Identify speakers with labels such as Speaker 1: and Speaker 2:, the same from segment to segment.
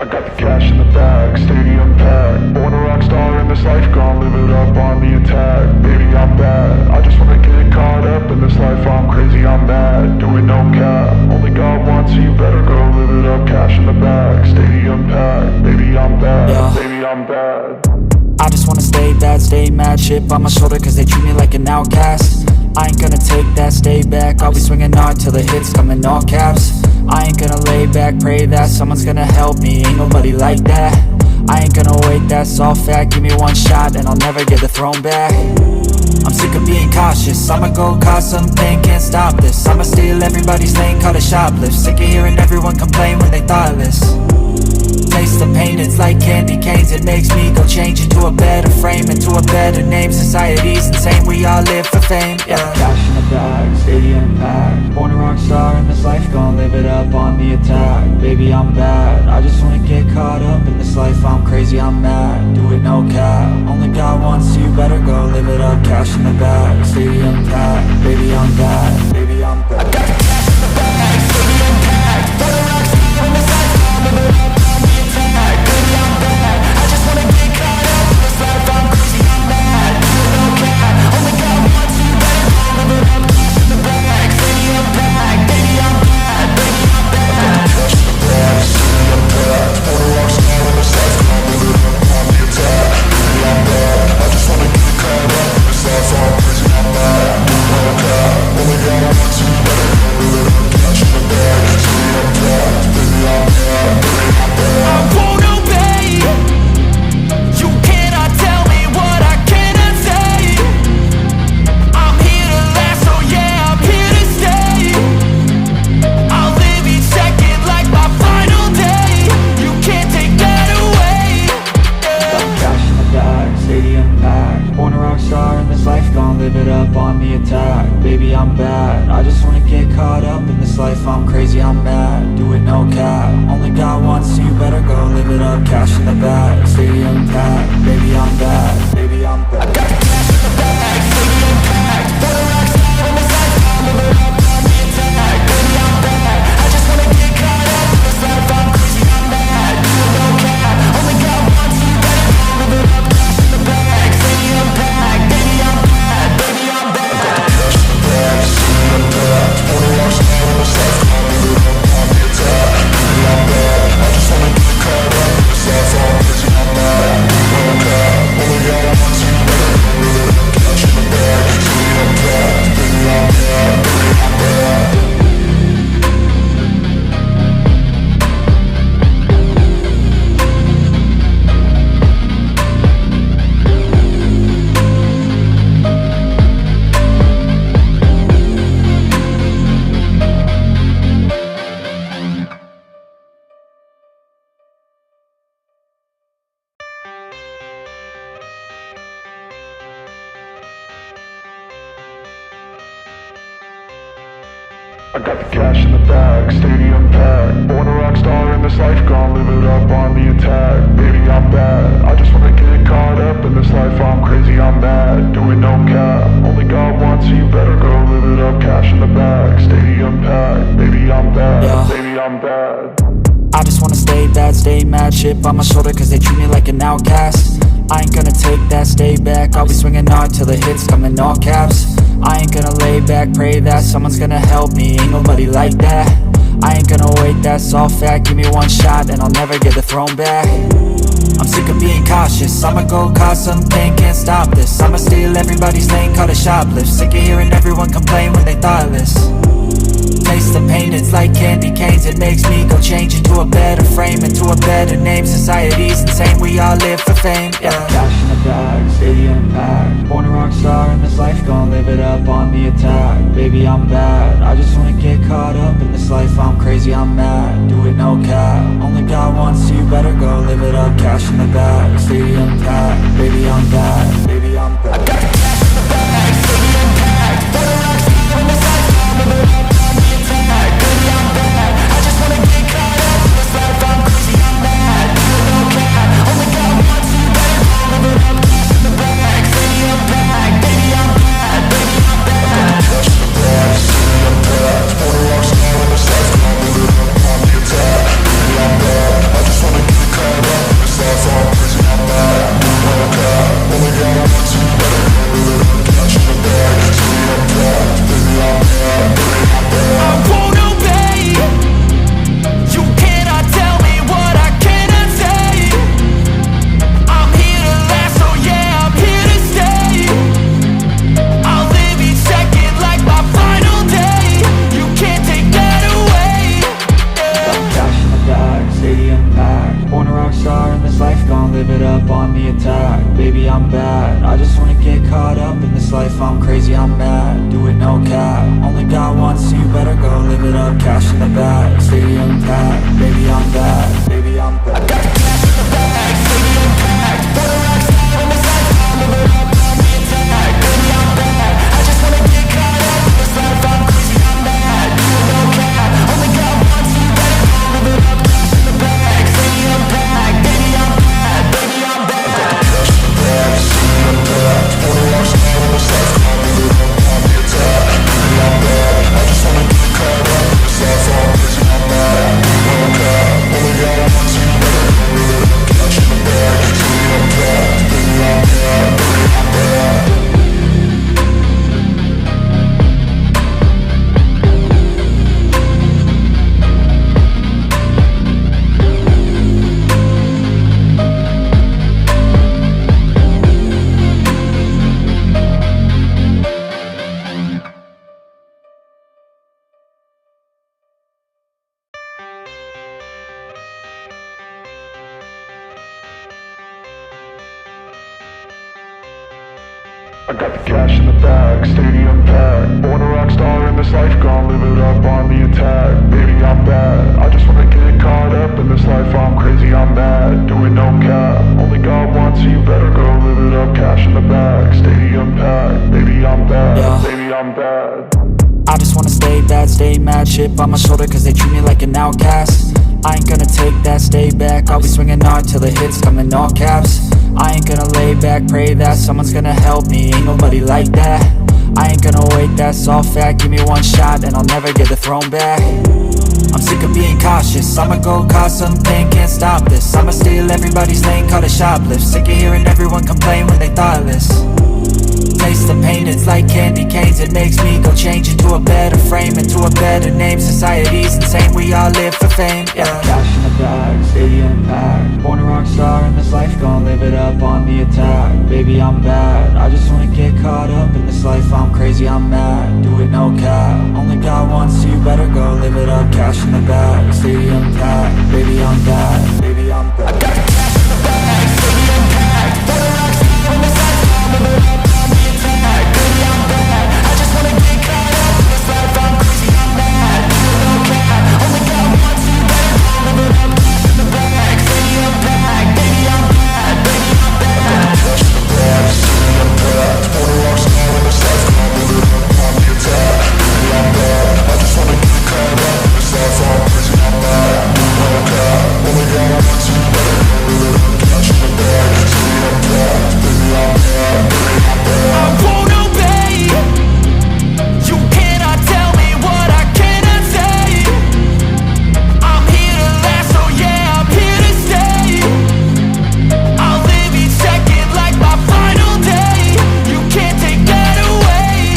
Speaker 1: I got the cash in the bag, stadium packed. Born a rock star in this life, gon' live it up on the attack. Baby, I'm bad, I just wanna get caught up in this life. I'm crazy, I'm mad, doing no cap. Only God wants, so you better go live it up. Cash in the bag, stadium packed. Baby, I'm bad, yeah. Baby, I'm bad.
Speaker 2: I just wanna stay bad, stay mad. Chip on my shoulder cause they treat me like an outcast. I ain't gonna take that, stay back. I'll be swinging hard till the hits come in all caps. I ain't gonna lay back, pray that someone's gonna help me. Ain't nobody like that. I ain't gonna wait, that's all fact. Give me one shot and I'll never get the throne back. I'm sick of being cautious, I'ma go cause something, can't stop this. I'ma steal everybody's lane, call it shoplift. Sick of hearing everyone complain when they thoughtless. Taste the pain, it's like candy canes. It makes me go change into a better frame, into a better name. Society's insane, we all live for fame, yeah. Cash in the bag, stadium packed. Born a rock star in this life, gon' live it up on the attack. Baby, I'm bad, I just wanna get caught up in this life. I'm crazy, I'm mad, do it no cap. Only God wants, so you better go live it up. Cash in the bag, stadium packed. Baby, I'm bad, baby, I'm bad. I got the cash in the bag, stadium packed. Born a rock star in this life, gon' live it up. I'm crazy, I'm mad, do it no cap. Only God wants, so you better go live it up. Cash in the bag, stadium packed. Baby, I'm bad, baby, I'm bad. I got the cash in the bag, stadium packed. Born a rock star in this life, gon' live it up on the attack. Baby, I'm bad, I just wanna get caught up in this life. I'm crazy, I'm mad, do it no cap. Only God wants, so you better go live it up. Cash in the bag, stadium packed. Baby, I'm bad, baby, I'm bad. I got the cash in the bag, stadium packed. Born a rock star in this life. I got the cash in the bag, stadium packed. Born a rock star in this life, gon' live it up on the attack. Baby, I'm bad, I just wanna get caught up in this life. I'm crazy, I'm mad, do it no cap. Only God wants, so you better go live it up. Cash in the bag, stadium packed. Baby, I'm bad, yeah. Baby, I'm bad. I just wanna stay bad, stay mad. Chip on my shoulder cause they treat me like an outcast. I ain't gonna take that, stay back. I'll be swinging hard till the hits come in all caps. I ain't gonna lay back, pray that someone's gonna help me. Ain't nobody like that. I ain't gonna wait, that's all fact. Give me one shot and I'll never get the throne back. I'm sick of being cautious, I'ma go cause something, can't stop this. I'ma steal everybody's lane, call it shoplift. Sick of hearing everyone complain when they thoughtless. Taste the pain, it's like candy canes. It makes me go change into a better frame, into a better name. Society's insane, we all live for fame, yeah. Cash in the bag, stadium packed. Born a rock star in this life, gon' live it up on the attack. Baby, I'm bad, I just wanna get caught up in this life. I'm crazy, I'm mad, do it no cap. Only God wants, so you better go live it up. Cash in the bag, stadium packed. Baby, I'm bad, baby, I'm bad. I got the cash in the bag, stadium packed. Born a rock star in this life, gon' live it up. Baby, I'm bad, I just wanna get caught up in this life. I'm crazy, I'm mad, do it no cap. Only God wants, so you better go live it up. Cash in the bag, stadium packed. Baby, I'm bad, baby, I'm bad. I got the cash in the bag, stadium packed. Born a rock star in this life, gon' live it up on the attack. Baby, I'm bad, I just wanna get
Speaker 3: I'm crazy, I'm mad, do it no cap. Only got one, so you better go live it up. Cash in the bag, stadium packed. Baby, I'm bad, baby, I'm bad. I got the cash in the bag, stadium packed. For the rocks on the side, live it up on the attack. Baby, I'm bad, I just wanna get caught up in this life. I'm crazy, I'm mad, do it no cap. Only got one, so you better go live it up. Cash in the bag, stadium packed. Baby, I'm bad, baby, I'm bad. I got the cash in the bag, stadium packed. For the rocks on the side, live it up on the attack. Baby, I'm bad, I just wanna get caught up in this life. I'm crazy, I'm mad, do it no cap. Only got one, so you better go live it up. Cash in the bag, stadium packed. Baby, I'm bad, baby, I'm bad.
Speaker 1: I got the cash in the bag, stadium packed. Born a rock star in this life, gon' live it up on the attack. Baby, I'm bad, I just wanna get caught up in this life. I'm crazy, I'm mad, do it no cap. Only got one, so you better go live it up. Cash in the bag, stadium packed. Baby, I'm bad,
Speaker 3: Yeah.
Speaker 1: baby, I'm bad.
Speaker 3: I just wanna stay bad, stay mad. Chip on my shoulder cause they treat me like an outcast. I ain't gonna take that, stay back. I'll be swinging hard till the hits come in all caps. I ain't gonna lay back, pray that someone's gonna help me. Ain't nobody like that. I ain't gonna wait, that's all fact. Give me one shot and I'll never get the throne back. I'm sick of being cautious, I'ma go cause something, can't stop this. I'ma steal everybody's lane, call it shoplift. Sick of hearing everyone complain when they thoughtless. Taste the pain, it's like candy canes. It makes me go change into a better frame, into a better name. Society's insane, we all live for fame, yeah. Cash in the bag, stadium packed. Born a rock star in this life, gon' live it up on the attack. Baby, I'm bad, I just wanna get caught up in this life. I'm crazy, I'm mad, do it no cap. Only got one, so you better go live it up. Cash in the bag, stadium packed. Baby, I'm bad, baby, I'm bad. I got the cash in the bag, stadium packed. Born a rock star in this life, gon' live it up. Baby, I'm bad, I just wanna get caught up in this life. I'm crazy, I'm mad, do it no cap. Only got one, so you better go live it up. Cash in the bag, stadium packed. Baby, I'm bad, baby, I'm bad. I got the cash in the bag, stadium packed. For the rock star in this life, gon' live it up on the attack. Baby, I'm bad, I just wanna get caught up in this life. I'm crazy, I'm mad, do it no cap. Only got one, so you better go live it up. Cash in the bag, stadium packed. Baby, I'm bad, baby, I'm bad.
Speaker 4: I won't obey. You cannot tell me what I cannot say. I'm here to last, so yeah, I'm here to stay. I'll live each second like my final day. You can't take that away.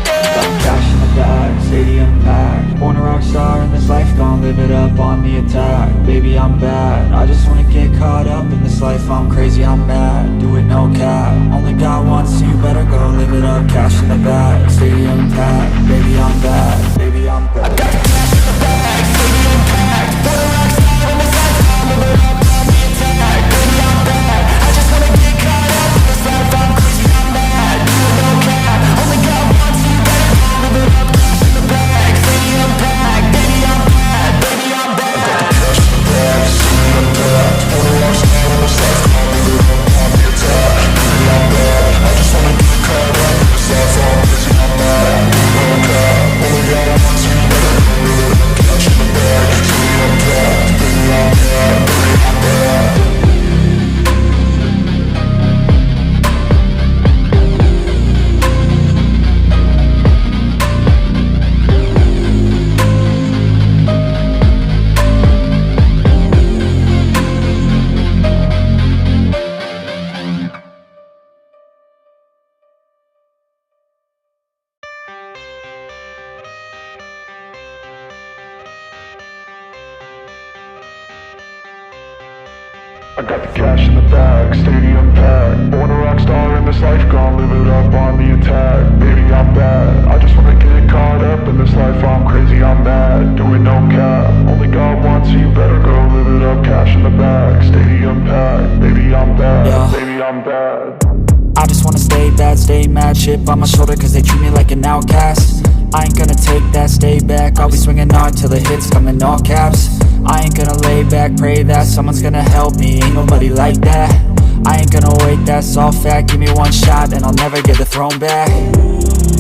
Speaker 4: Yeah.
Speaker 3: Cash in the bag, stadium packed. Born a rock star in this life, gon' live it up on the attack. Baby, I'm bad, I just wanna get caught up in this life. I'm crazy, I'm mad, do it no cap. Only got one, so you better go live it up. Cash in the bag, stadium packed. Baby, I'm bad, baby, I'm bad. I got the cash in the bag, stadium packed. Born a rock star in this life, gon' live it up on the attack. Baby, I'm bad, I just wanna get caught up in this life. I'm crazy, I'm mad, do it no cap. Only got one, so you better go live it up. Cash in the bag, stadium packed. Baby, I'm bad, baby, I'm bad.
Speaker 1: I got the cash in the bag, stadium packed. For the rock star in this life, gon' live it up on the attack. Baby, I'm bad, I just wanna get caught up in this life. I'm crazy, I'm mad, do it no cap. Only got one, so you better go live it up. Cash in the bag, stadium packed. Baby, I'm bad, baby, I'm bad. I got the cash in the bag, stadium packed. Born a rock star in this life, gon' live it up on the attack. Baby, I'm bad, I just wanna get caught up in this life. I'm crazy, I'm mad, do it no cap. Only got one, so you better go live it up. Cash in the bag, stadium packed. Baby, I'm bad,
Speaker 3: Yeah.
Speaker 1: baby, I'm bad.
Speaker 3: I just wanna stay bad, stay mad. chip on my shoulder cause they treat me like an outcast. I ain't gonna take that, stay back, I'll be swinging hard till the hits come in all caps. I ain't gonna lay back, pray that someone's gonna help me, ain't nobody like that. I ain't gonna wait, that's all fact, give me one shot and I'll never get the throne back.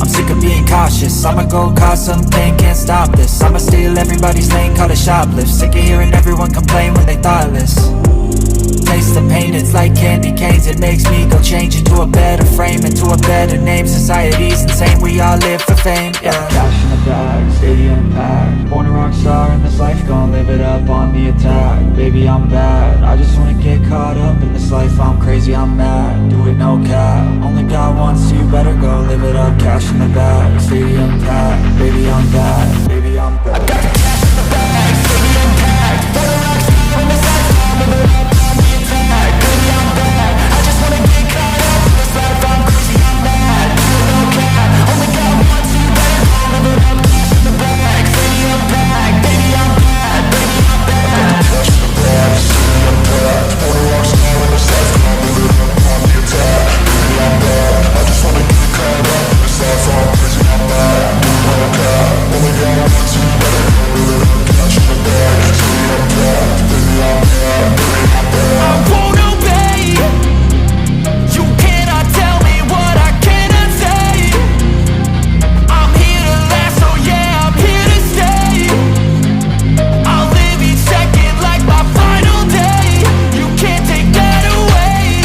Speaker 3: I'm sick of being cautious, I'ma go cause something, can't stop this. I'ma steal everybody's lane, call it shoplift. Sick of hearing everyone complain when they thoughtless. Taste the pain, it's like candy canes. It makes me go change into a better frame, into a better name. Society's insane, we all live for fame, yeah. Cash in the bag, stadium packed. Born a rock star in this life, gon' live it up on the attack. Baby, I'm bad, I just wanna get caught up in this life. I'm crazy, I'm mad, do it no cap. Only God wants you, better go live it up. Cash in the bag, stadium packed. Baby, I'm bad, baby, I'm bad. I got the cash in the bag, stadium packed. Born a rock star in this life, gon' live it up. Baby, I'm bad, I just wanna get caught up in this life. I'm crazy, I'm mad, do it no cap. Only God wants you, better go live it up. Cash in the bag, stadium packed. Baby, I'm bad, baby, I'm bad. Cash in the bag, stadium packed. Born a rock star in this life, gon' live it up on the attack. Baby, I'm bad, I just wanna get caught up in this life. I'm crazy, I'm mad, do it no cap. Only God wants you, better go live it up. Cash in the bag, stadium packed. Baby, I'm bad, baby, I'm bad.
Speaker 4: I won't obey. You cannot tell me what I cannot say. I'm here to last, so yeah, I'm here to stay. I'll live each second like my final day. You can't take that away,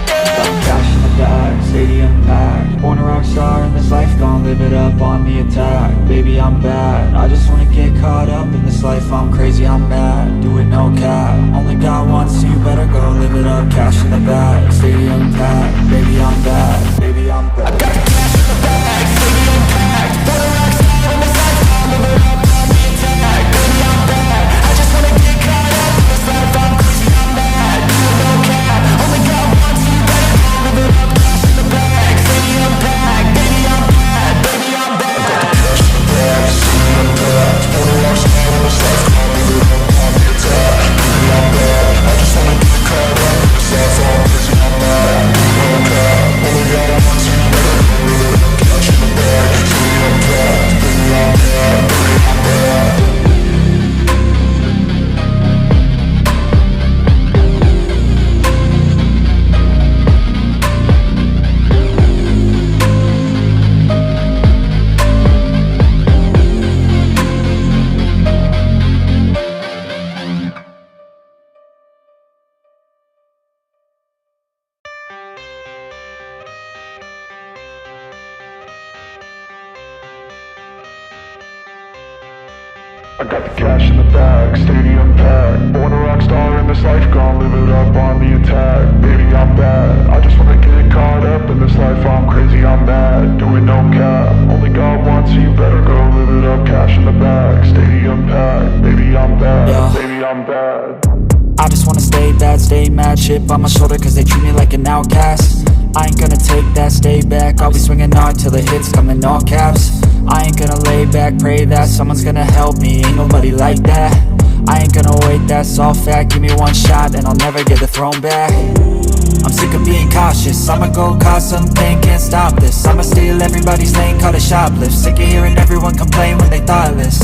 Speaker 4: yeah.
Speaker 3: Cash in the bag, stadium packed. Born a rock star in this life, gon' live it up on the attack. Baby, I'm bad, I just wanna get caught up in this life. I'm crazy, I'm mad, do it no cap. Only God wants you, better go live it up. Cash in the bag, stadium packed. Baby, I'm bad, baby, I'm bad.
Speaker 4: I got the cash in the bag, stadium packed. Born a rock star in this life, gon' live it up on the attack. Baby, I'm bad, I just wanna get caught up in this life. I'm crazy, I'm mad, do it no cap. Only God wants you, better go live it up. Cash in the bag, stadium packed. Baby, I'm bad, baby, I'm bad.
Speaker 2: Cash in the bag, stadium packed. Born a rock star in this life, gon' live it up on the attack. Baby, I'm bad, I just wanna get caught up in this life. I'm crazy, I'm mad, do it no cap. Only God wants you, better go live it up. Cash in the bag, stadium packed. Baby, I'm bad, baby, I'm bad. I got the cash in the bag, stadium packed. Born a rock star in this life, gon' live it up on the attack. Baby, I'm bad, I just wanna get caught up in this life. I'm crazy, I'm mad, do it no cap. Only God wants you, better go live it up. Cash in the bag, stadium packed. Baby, I'm bad,
Speaker 3: Yeah.
Speaker 2: baby, I'm bad.
Speaker 3: I just wanna stay bad, stay mad, chip on my shoulder cause they treat me like an outcast. I ain't gonna take that, stay back, I'll be swinging hard till the hits come in all caps. I ain't gonna lay back, pray that someone's gonna help me, ain't nobody like that. I ain't gonna wait, that's all fact, give me one shot and I'll never get the throne back. I'm sick of being cautious, I'ma go cause something, can't stop this. I'ma steal everybody's lane, call it shoplift. Sick of hearing everyone complain when they thoughtless.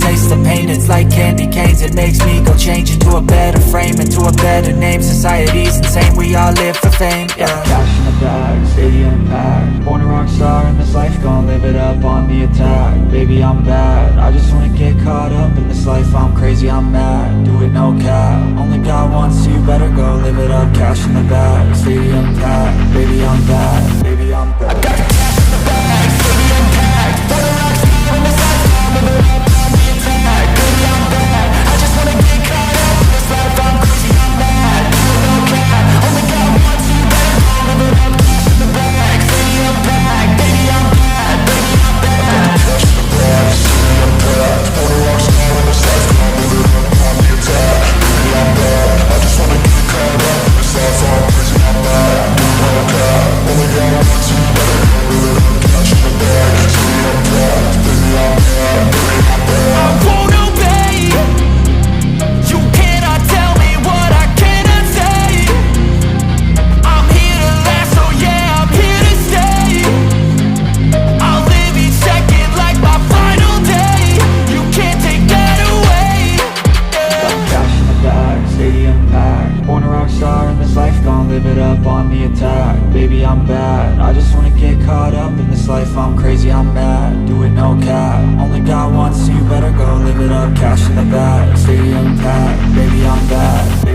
Speaker 3: Taste the pain, it's like candy canes. It makes me go change into a better frame, into a better name. Society's insane, we all live for fame, yeah. Cash in the bag, stadium packed. Born a rock star in this life, gon' live it up on the attack. Baby, I'm bad, I just wanna get caught up in this life. I'm crazy, I'm mad, do it no cap. Only God wants you, better go live it up. Cash in the bag, stadium packed. Baby, I'm bad, baby, I'm bad.
Speaker 4: I got the cash in the bag, stadium packed. Born a rock star in this life, gon' live it up on the attack. Baby, I'm bad, I just wanna get caught up in this life. I'm crazy, I'm mad, do it no cap. Only God wants you, better go live it up. Cash in the bag, stadium packed. Baby, I'm bad, baby, I'm bad.
Speaker 2: Cash in the bag, stadium packed. Born a rock star in this life, gon' live it up on the attack. Baby, I'm bad, I just wanna get caught up in this life. I'm crazy, I'm mad, do it no cap. Only God wants you, better go live it up.
Speaker 3: I'm crazy, I'm mad, do it no cap. Only got one, so you better go live it up. Cash in the bag, stadium packed, baby I'm back.